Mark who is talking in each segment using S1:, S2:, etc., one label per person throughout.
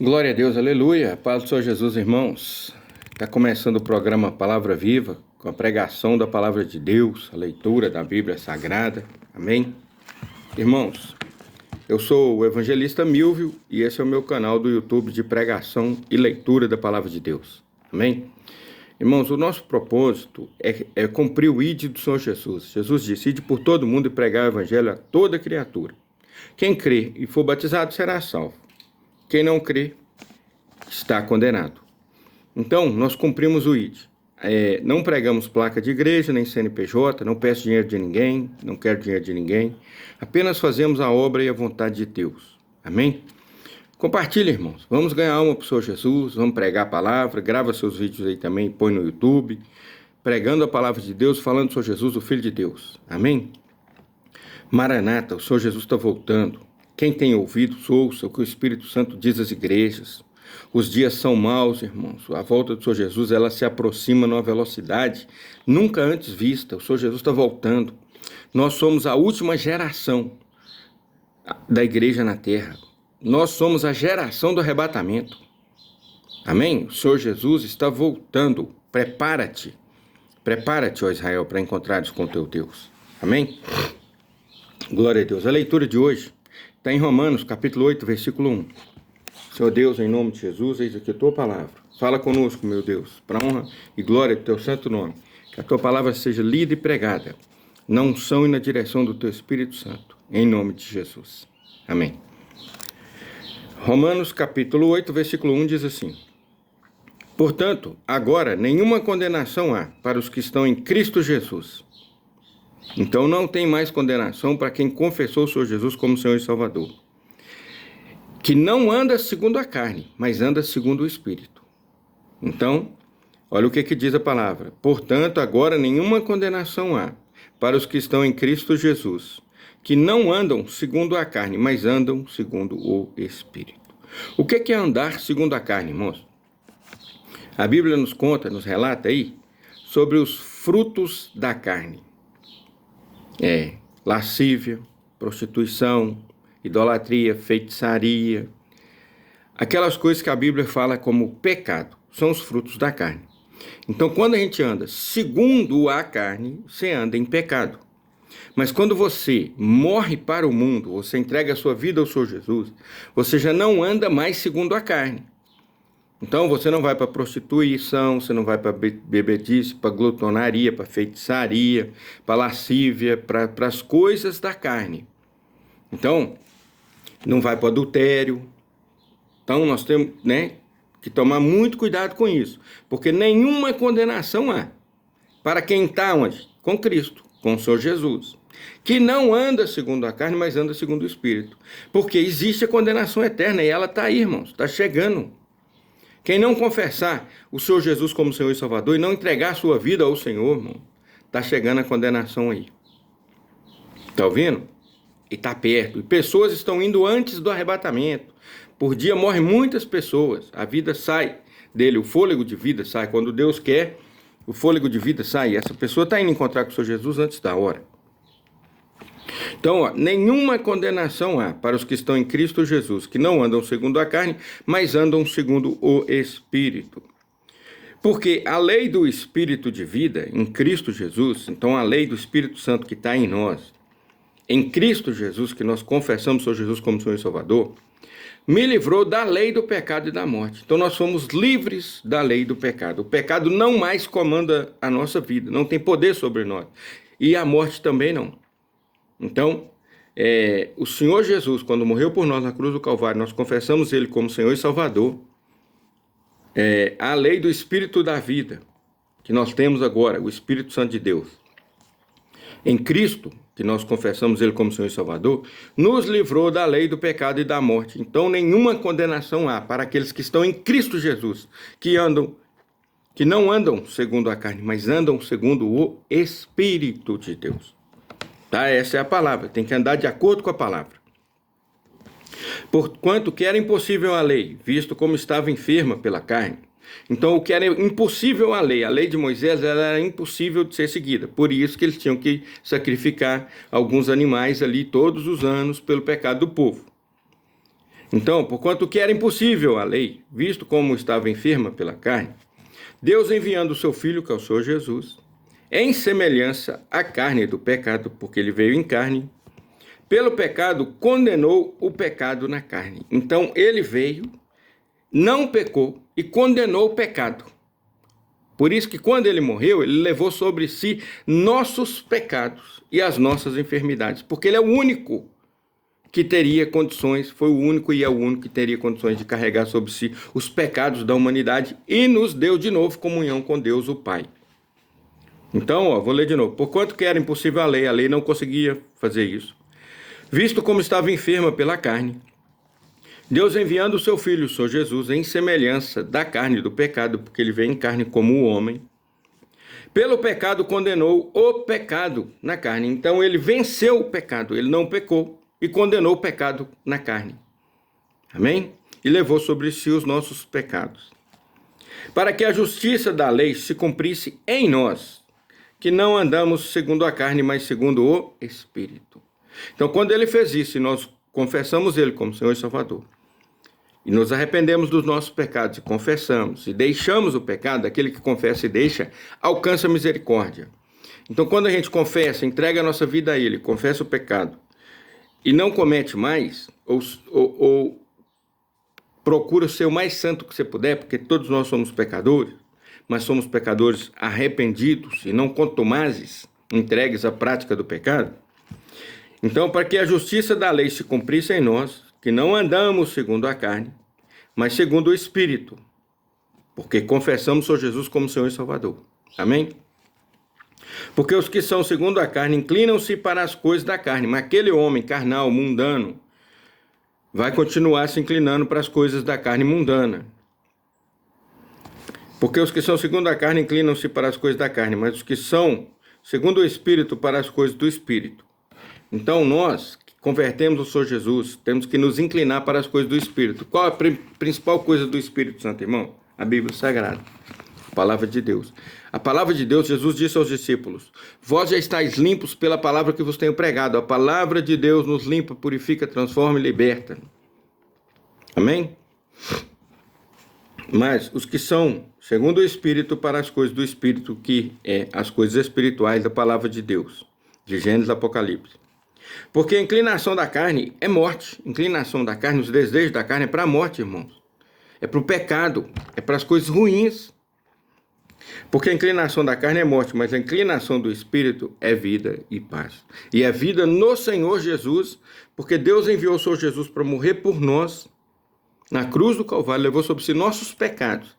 S1: Glória a Deus, aleluia. Paz do Senhor Jesus, irmãos. Está começando o programa Palavra Viva, com a pregação da Palavra de Deus, a leitura da Bíblia Sagrada. Amém? Irmãos, eu sou o evangelista Milvio e esse é o meu canal do YouTube de pregação e leitura da Palavra de Deus. Amém? Irmãos, o nosso propósito é cumprir o ID do Senhor Jesus. Jesus disse: ide por todo mundo e pregar o evangelho a toda criatura. Quem crê e for batizado será salvo. Quem não crê está condenado. Então, nós cumprimos o ID. Não pregamos placa de igreja, nem CNPJ, não peço dinheiro de ninguém, não quero dinheiro de ninguém. Apenas fazemos a obra e a vontade de Deus. Amém? Compartilhe, irmãos. Vamos ganhar alma para o Senhor Jesus, vamos pregar a palavra, grava seus vídeos aí também, põe no YouTube, pregando a palavra de Deus, falando do Senhor Jesus, o Filho de Deus. Amém? Maranata, o Senhor Jesus está voltando. Quem tem ouvidos, ouça o que o Espírito Santo diz às igrejas. Os dias são maus, irmãos. A volta do Senhor Jesus, ela se aproxima numa velocidade nunca antes vista. O Senhor Jesus está voltando. Nós somos a última geração da igreja na terra. Nós somos a geração do arrebatamento. Amém? O Senhor Jesus está voltando. Prepara-te. Prepara-te, ó Israel, para encontrares com o teu Deus. Amém? Glória a Deus. A leitura de hoje está em Romanos, capítulo 8, versículo 1. Senhor Deus, em nome de Jesus, eis aqui a tua palavra. Fala conosco, meu Deus, para honra e glória do teu santo nome. Que a tua palavra seja lida e pregada, na unção e na direção do teu Espírito Santo. Em nome de Jesus. Amém. Romanos, capítulo 8, versículo 1 diz assim: portanto, agora nenhuma condenação há para os que estão em Cristo Jesus. Então não tem mais condenação para quem confessou o Senhor Jesus como Senhor e Salvador, que não anda segundo a carne, mas anda segundo o Espírito. Então, olha o que diz a palavra. Portanto, agora nenhuma condenação há para os que estão em Cristo Jesus, que não andam segundo a carne, mas andam segundo o Espírito. O que é andar segundo a carne, irmãos? A Bíblia nos conta, nos relata aí, sobre os frutos da carne. Lascívia, prostituição, idolatria, feitiçaria. Aquelas coisas que a Bíblia fala como pecado, são os frutos da carne. Então, quando a gente anda segundo a carne, você anda em pecado. Mas quando você morre para o mundo, você entrega a sua vida ao Senhor Jesus, você já não anda mais segundo a carne. Então você não vai para prostituição, você não vai para bebedice, para glutonaria, para feitiçaria, para lascívia, para as coisas da carne. Então, não vai para adultério. Então nós temos, que tomar muito cuidado com isso, porque nenhuma condenação há para quem está onde? Com Cristo, com o Senhor Jesus, que não anda segundo a carne, mas anda segundo o Espírito. Porque existe a condenação eterna e ela está aí, irmãos, está chegando. Quem não confessar o Senhor Jesus como Senhor e Salvador e não entregar a sua vida ao Senhor, irmão, está chegando a condenação aí. Está ouvindo? E está perto. E pessoas estão indo antes do arrebatamento. Por dia morrem muitas pessoas. A vida sai dele, o fôlego de vida sai. Quando Deus quer, o fôlego de vida sai. E essa pessoa está indo encontrar com o Senhor Jesus antes da hora. Então, nenhuma condenação há para os que estão em Cristo Jesus, que não andam segundo a carne, mas andam segundo o Espírito. Porque a lei do Espírito de vida em Cristo Jesus, então a lei do Espírito Santo que está em nós, em Cristo Jesus, que nós confessamos o Senhor Jesus como Senhor e Salvador, me livrou da lei do pecado e da morte. Então nós fomos livres da lei do pecado. O pecado não mais comanda a nossa vida, não tem poder sobre nós. E a morte também não. Então, o Senhor Jesus, quando morreu por nós na cruz do Calvário, nós confessamos Ele como Senhor e Salvador. A lei do Espírito da vida, que nós temos agora, o Espírito Santo de Deus. Em Cristo, que nós confessamos Ele como Senhor e Salvador, nos livrou da lei do pecado e da morte. Então, nenhuma condenação há para aqueles que estão em Cristo Jesus, que não andam segundo a carne, mas andam segundo o Espírito de Deus. Tá? Essa é a palavra, tem que andar de acordo com a palavra. Porquanto que era impossível a lei, visto como estava enferma pela carne. Então o que era impossível a lei de Moisés, ela era impossível de ser seguida. Por isso que eles tinham que sacrificar alguns animais ali todos os anos pelo pecado do povo. Então, porquanto que era impossível a lei, visto como estava enferma pela carne, Deus enviando o seu Filho, que é o Senhor Jesus, em semelhança à carne do pecado, porque ele veio em carne, pelo pecado condenou o pecado na carne. Então, ele veio, não pecou e condenou o pecado. Por isso que quando ele morreu, ele levou sobre si nossos pecados e as nossas enfermidades, porque ele é o único que teria condições, foi o único e é o único que teria condições de carregar sobre si os pecados da humanidade e nos deu de novo comunhão com Deus o Pai. Então, vou ler de novo. Porquanto que era impossível a lei não conseguia fazer isso. Visto como estava enferma pela carne, Deus enviando o seu Filho, o Senhor Jesus, em semelhança da carne do pecado, porque ele veio em carne como o homem, pelo pecado condenou o pecado na carne. Então ele venceu o pecado, ele não pecou e condenou o pecado na carne. Amém? E levou sobre si os nossos pecados. Para que a justiça da lei se cumprisse em nós, que não andamos segundo a carne, mas segundo o Espírito. Então, quando ele fez isso e nós confessamos ele como Senhor e Salvador, e nos arrependemos dos nossos pecados e confessamos, e deixamos o pecado, aquele que confessa e deixa, alcança a misericórdia. Então, quando a gente confessa, entrega a nossa vida a ele, confessa o pecado, e não comete mais, ou procura ser o mais santo que você puder, porque todos nós somos pecadores, mas somos pecadores arrependidos e não contumazes, entregues à prática do pecado. Então, para que a justiça da lei se cumprisse em nós, que não andamos segundo a carne, mas segundo o Espírito, porque confessamos o Senhor Jesus como Senhor e Salvador. Amém? Porque os que são segundo a carne inclinam-se para as coisas da carne, mas aquele homem carnal, mundano, vai continuar se inclinando para as coisas da carne mundana. Porque os que são segundo a carne inclinam-se para as coisas da carne, mas os que são segundo o Espírito para as coisas do Espírito. Então nós, que convertemos o Senhor Jesus, temos que nos inclinar para as coisas do Espírito. Qual a principal coisa do Espírito Santo, irmão? A Bíblia Sagrada, a Palavra de Deus. A Palavra de Deus, Jesus disse aos discípulos, vós já estáis limpos pela palavra que vos tenho pregado. A Palavra de Deus nos limpa, purifica, transforma e liberta. Amém? Mas os que são segundo o Espírito para as coisas do Espírito, que é as coisas espirituais da Palavra de Deus, de Gênesis e Apocalipse. Porque a inclinação da carne é morte. Inclinação da carne, os desejos da carne é para a morte, irmãos. É para o pecado, é para as coisas ruins. Porque a inclinação da carne é morte, mas a inclinação do Espírito é vida e paz. E é vida no Senhor Jesus, porque Deus enviou o Senhor Jesus para morrer por nós, na cruz do Calvário, levou sobre si nossos pecados.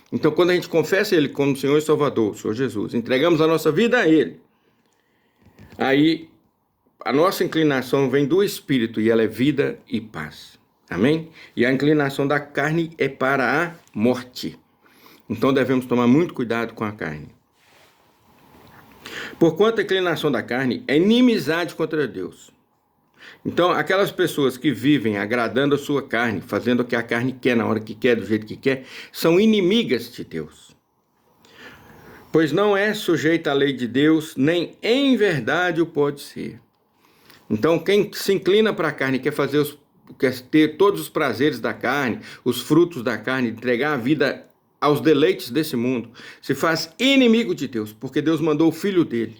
S1: Então, quando a gente confessa Ele como Senhor e Salvador, o Senhor Jesus, entregamos a nossa vida a Ele, aí a nossa inclinação vem do Espírito e ela é vida e paz. Amém? E a inclinação da carne é para a morte. Então devemos tomar muito cuidado com a carne. Porquanto a inclinação da carne é inimizade contra Deus. Então, aquelas pessoas que vivem agradando a sua carne, fazendo o que a carne quer, na hora que quer, do jeito que quer, são inimigas de Deus. Pois não é sujeita à lei de Deus, nem em verdade o pode ser. Então, quem se inclina para a carne, quer ter todos os prazeres da carne, os frutos da carne, entregar a vida aos deleites desse mundo, se faz inimigo de Deus, porque Deus mandou o Filho dele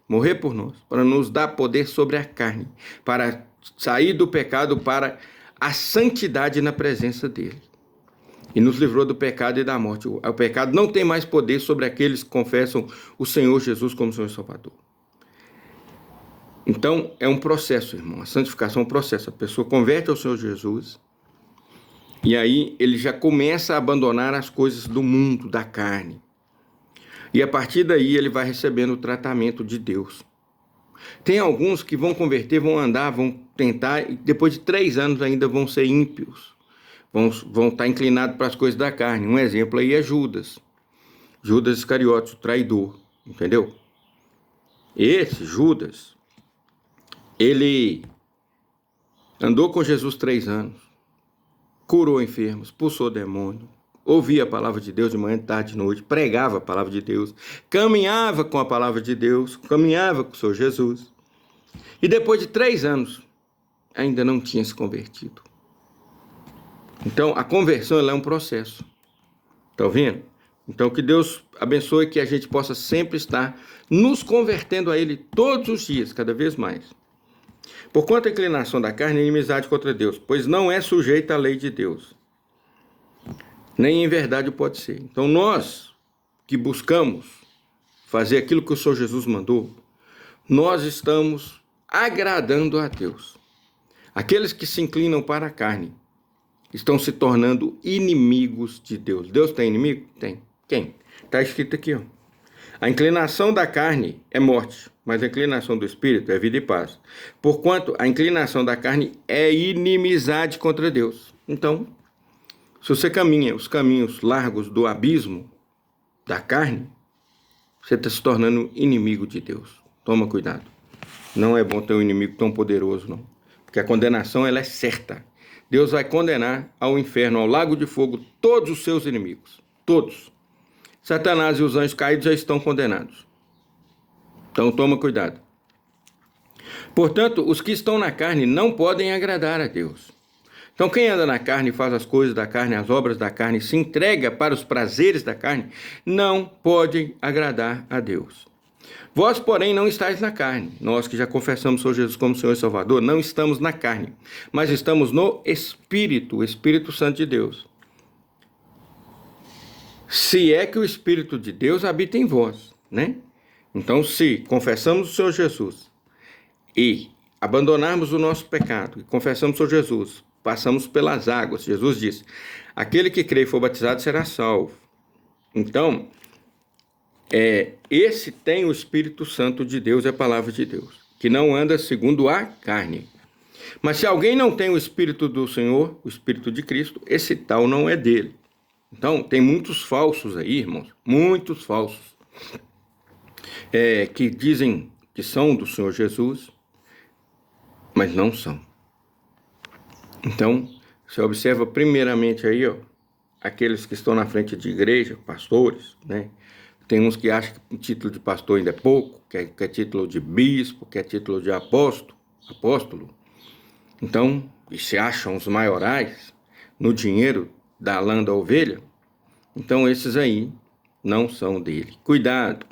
S1: morrer por nós, para nos dar poder sobre a carne, para sair do pecado para a santidade na presença dele. E nos livrou do pecado e da morte. O pecado não tem mais poder sobre aqueles que confessam o Senhor Jesus como Senhor e Salvador. Então, é um processo, irmão. A santificação é um processo. A pessoa converte ao Senhor Jesus e aí ele já começa a abandonar as coisas do mundo, da carne. E a partir daí ele vai recebendo o tratamento de Deus. Tem alguns que vão converter, vão andar, vão tentar, e depois de 3 anos ainda vão ser ímpios. Vão estar inclinados para as coisas da carne. Um exemplo aí é Judas. Judas Iscariotes, o traidor. Entendeu? Esse Judas, ele andou com Jesus 3 anos. Curou enfermos, expulsou demônio, ouvia a palavra de Deus de manhã, tarde e noite, pregava a palavra de Deus, caminhava com a palavra de Deus, caminhava com o Senhor Jesus. E depois de 3 anos, ainda não tinha se convertido. Então, a conversão ela é um processo. Está ouvindo? Então, que Deus abençoe que a gente possa sempre estar nos convertendo a Ele todos os dias, cada vez mais. Porquanto a inclinação da carne é inimizade contra Deus, pois não é sujeita à lei de Deus. Nem em verdade pode ser. Então, nós que buscamos fazer aquilo que o Senhor Jesus mandou, nós estamos agradando a Deus. Aqueles que se inclinam para a carne estão se tornando inimigos de Deus. Deus tem inimigo? Tem. Quem? Está escrito aqui, ó. A inclinação da carne é morte, mas a inclinação do espírito é vida e paz. Porquanto a inclinação da carne é inimizade contra Deus. Então, se você caminha os caminhos largos do abismo da carne, você está se tornando inimigo de Deus. Toma cuidado. Não é bom ter um inimigo tão poderoso, não. Porque a condenação ela é certa. Deus vai condenar ao inferno, ao lago de fogo, todos os seus inimigos. Todos. Satanás e os anjos caídos já estão condenados. Então toma cuidado. Portanto, os que estão na carne não podem agradar a Deus. Então quem anda na carne, faz as coisas da carne, as obras da carne, se entrega para os prazeres da carne, não pode agradar a Deus. Vós, porém, não estáis na carne. Nós que já confessamos o Senhor Jesus como Senhor e Salvador, não estamos na carne, mas estamos no Espírito, o Espírito Santo de Deus. Se é que o Espírito de Deus habita em vós, né? Então, se confessamos o Senhor Jesus e abandonarmos o nosso pecado e confessamos o Senhor Jesus, passamos pelas águas. Jesus disse, aquele que crê e for batizado será salvo. Então, esse tem o Espírito Santo de Deus, é a palavra de Deus, que não anda segundo a carne. Mas se alguém não tem o Espírito do Senhor, o Espírito de Cristo, esse tal não é dele. Então, tem muitos falsos aí, irmãos, muitos falsos, que dizem que são do Senhor Jesus, mas não são. Então, você observa primeiramente aí, ó, aqueles que estão na frente de igreja, pastores, né? Tem uns que acham que o título de pastor ainda é pouco, que é título de bispo, que é título de apóstolo. Então, e se acham os maiorais no dinheiro da lã da ovelha, então esses aí não são dele. Cuidado!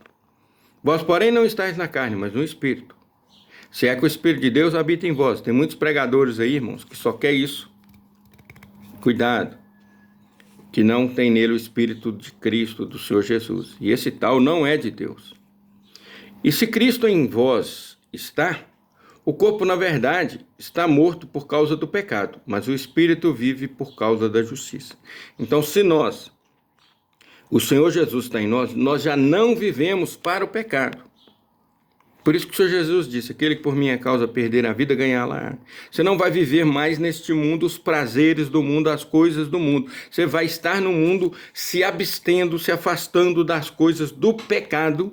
S1: Vós, porém, não estáis na carne, mas no Espírito. Se é que o Espírito de Deus habita em vós. Tem muitos pregadores aí, irmãos, que só quer isso. Cuidado! Que não tem nele o Espírito de Cristo, do Senhor Jesus. E esse tal não é de Deus. E se Cristo em vós está, o corpo, na verdade, está morto por causa do pecado, mas o Espírito vive por causa da justiça. Então, se o Senhor Jesus está em nós, nós já não vivemos para o pecado. Por isso que o Senhor Jesus disse, aquele que por minha causa perder a vida, ganhá-la. Você não vai viver mais neste mundo os prazeres do mundo, as coisas do mundo. Você vai estar no mundo se abstendo, se afastando das coisas do pecado,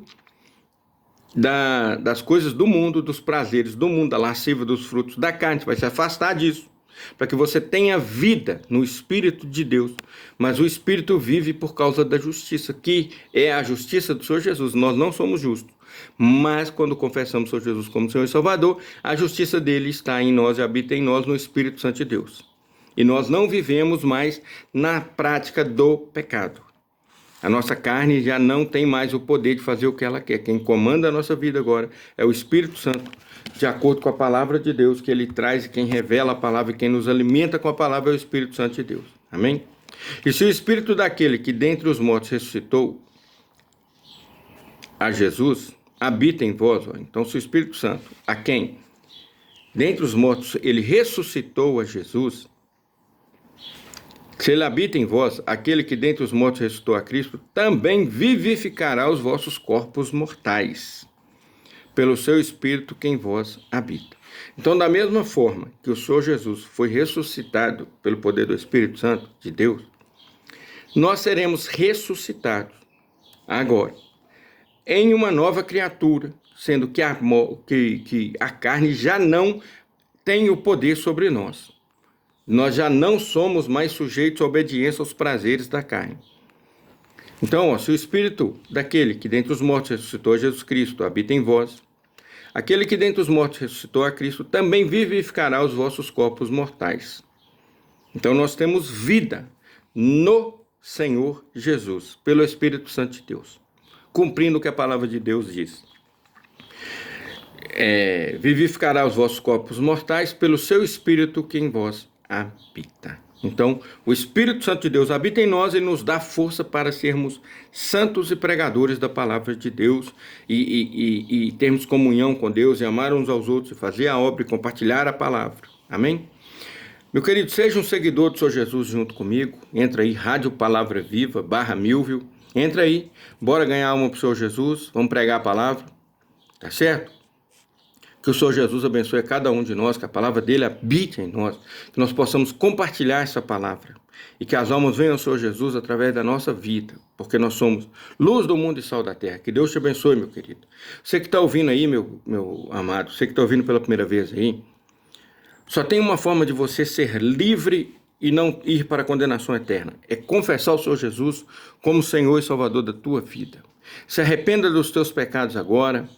S1: das coisas do mundo, dos prazeres do mundo, da lasciva, dos frutos da carne. Você vai se afastar disso, para que você tenha vida no Espírito de Deus. Mas o Espírito vive por causa da justiça, que é a justiça do Senhor Jesus. Nós não somos justos. Mas quando confessamos o Senhor Jesus como Senhor e Salvador, a justiça dele está em nós e habita em nós no Espírito Santo de Deus. E nós não vivemos mais na prática do pecado. A nossa carne já não tem mais o poder de fazer o que ela quer. Quem comanda a nossa vida agora é o Espírito Santo, de acordo com a palavra de Deus que ele traz, e quem revela a palavra e quem nos alimenta com a palavra é o Espírito Santo de Deus. Amém? E se o Espírito daquele que dentre os mortos ressuscitou a Jesus habita em vós, então se o Espírito Santo, a quem dentre os mortos ele ressuscitou a Jesus, se ele habita em vós, aquele que dentre os mortos ressuscitou a Cristo, também vivificará os vossos corpos mortais, pelo seu Espírito que em vós habita. Então, da mesma forma que o Senhor Jesus foi ressuscitado pelo poder do Espírito Santo de Deus, nós seremos ressuscitados agora em uma nova criatura, sendo que a carne já não tem o poder sobre nós. Nós já não somos mais sujeitos à obediência aos prazeres da carne. Então, se o Espírito daquele que dentre os mortos ressuscitou a Jesus Cristo habita em vós, aquele que dentre os mortos ressuscitou a Cristo também vivificará os vossos corpos mortais. Então nós temos vida no Senhor Jesus, pelo Espírito Santo de Deus, cumprindo o que a palavra de Deus diz. Vivificará os vossos corpos mortais pelo seu Espírito que em vós habita. Então, o Espírito Santo de Deus habita em nós e nos dá força para sermos santos e pregadores da palavra de Deus e termos comunhão com Deus e amar uns aos outros e fazer a obra e compartilhar a palavra. Amém? Meu querido, seja um seguidor do Senhor Jesus junto comigo. Entra aí, Rádio Palavra Viva, /Milvio. Entra aí, bora ganhar alma para o Senhor Jesus. Vamos pregar a palavra, tá certo? Que o Senhor Jesus abençoe a cada um de nós, que a palavra dele habite em nós, que nós possamos compartilhar essa palavra e que as almas venham ao Senhor Jesus através da nossa vida, porque nós somos luz do mundo e sal da terra. Que Deus te abençoe, meu querido. Você que está ouvindo aí, meu amado, você que está ouvindo pela primeira vez aí, só tem uma forma de você ser livre e não ir para a condenação eterna. É confessar o Senhor Jesus como Senhor e Salvador da tua vida. Se arrependa dos teus pecados agora.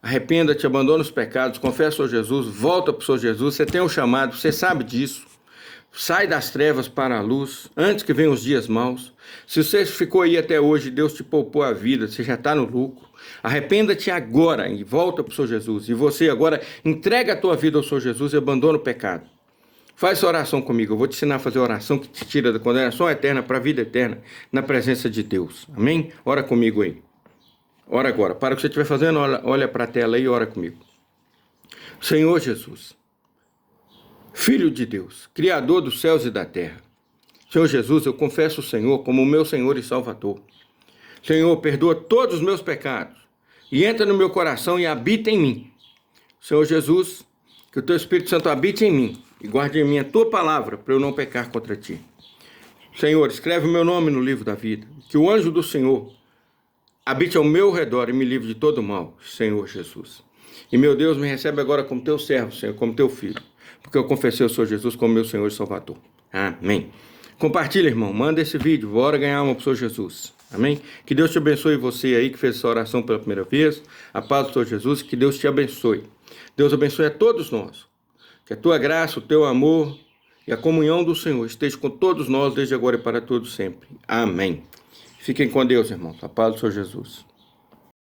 S1: Arrependa-te, abandona os pecados, confessa ao Jesus, volta para o Senhor Jesus, você tem um chamado, você sabe disso. Sai das trevas para a luz, antes que venham os dias maus. Se você ficou aí até hoje, Deus te poupou a vida, você já está no lucro. Arrependa-te agora e volta para o Senhor Jesus. E você agora entrega a tua vida ao Senhor Jesus e abandona o pecado. Faz essa oração comigo, eu vou te ensinar a fazer a oração que te tira da condenação eterna para a vida eterna, na presença de Deus. Amém? Ora comigo aí. Ora agora, para o que você estiver fazendo, olha para a tela aí e ora comigo. Senhor Jesus, Filho de Deus, Criador dos céus e da terra. Senhor Jesus, eu confesso o Senhor como o meu Senhor e Salvador. Senhor, perdoa todos os meus pecados e entra no meu coração e habita em mim. Senhor Jesus, que o teu Espírito Santo habite em mim e guarde em mim a tua palavra para eu não pecar contra ti. Senhor, escreve o meu nome no livro da vida, que o anjo do Senhor habite ao meu redor e me livre de todo mal, Senhor Jesus. E meu Deus, me recebe agora como teu servo, Senhor, como teu filho, porque eu confessei o Senhor Jesus como meu Senhor e Salvador. Amém. Compartilha, irmão, manda esse vídeo, bora ganhar alma para o Senhor Jesus. Amém? Que Deus te abençoe você aí que fez essa oração pela primeira vez, a paz do Senhor Jesus, que Deus te abençoe. Deus abençoe a todos nós, que a tua graça, o teu amor e a comunhão do Senhor esteja com todos nós desde agora e para todos sempre. Amém. Fiquem com Deus, irmãos. A paz do Senhor Jesus.